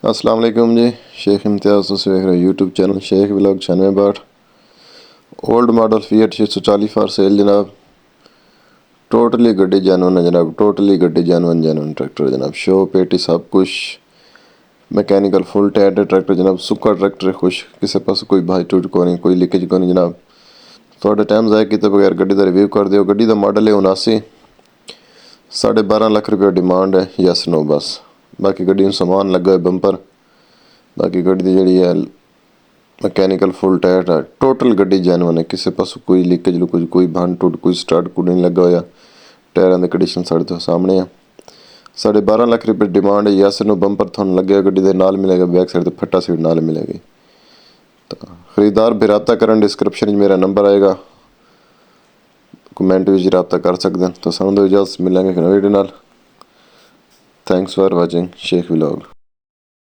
अस्सलाम वालेकुम जी। शेख इम्तियाज़ तुसीं वेख रहे हो YouTube channel Sheikh vlog 9662। Old model Fiat 640 for sale जनाब। टोटली गड्डी जैनुअन है जनाब, टोटली गड्डी जैनुअन ट्रैक्टर जनाब। शो पेटी सब कुछ मैकेनिकल फुल टायर है ट्रैक्टर जनाब। सुक्का ट्रैक्टर है, खुश किसी पास कोई भाई टूट को नहीं, कोई लीकेज को नहीं जनाब। थोड़े टाइम जाए किते बगैर गड्डी का रिव्यू कर दियो। गड्डी का मॉडल है 79। 12.5 लाख रुपये डिमांड है, यस नो बस। बाकी गड्डी में सामान लगा है बंपर। बाकी गड्डी की जी है मैकेनिकल फुल टायर है, टोटल गड्डी जैनुअन है। किसी पास कोई लीकेज लुकेज, कोई भन टुट, कोई स्टार्ट कूड नहीं लगा हुआ। टायरों की कंडीशन साढ़े तो सामने है। 12.5 लाख रुपये डिमांड है। यस नो बंपर थानू लगे गड्डी के नाल मिलेगा, बैक साइड तो फट्टा सीट नाल मिलेगी। तो खरीदार भी रब्ता करन, डिस्क्रिप्शन में मेरा नंबर आएगा, कमेंट में रब्ता कर सकते हैं। तो सानू दो इजाज़त, मिलेंगे वीडियो नाल। Thanks for watching Sheikh vlog.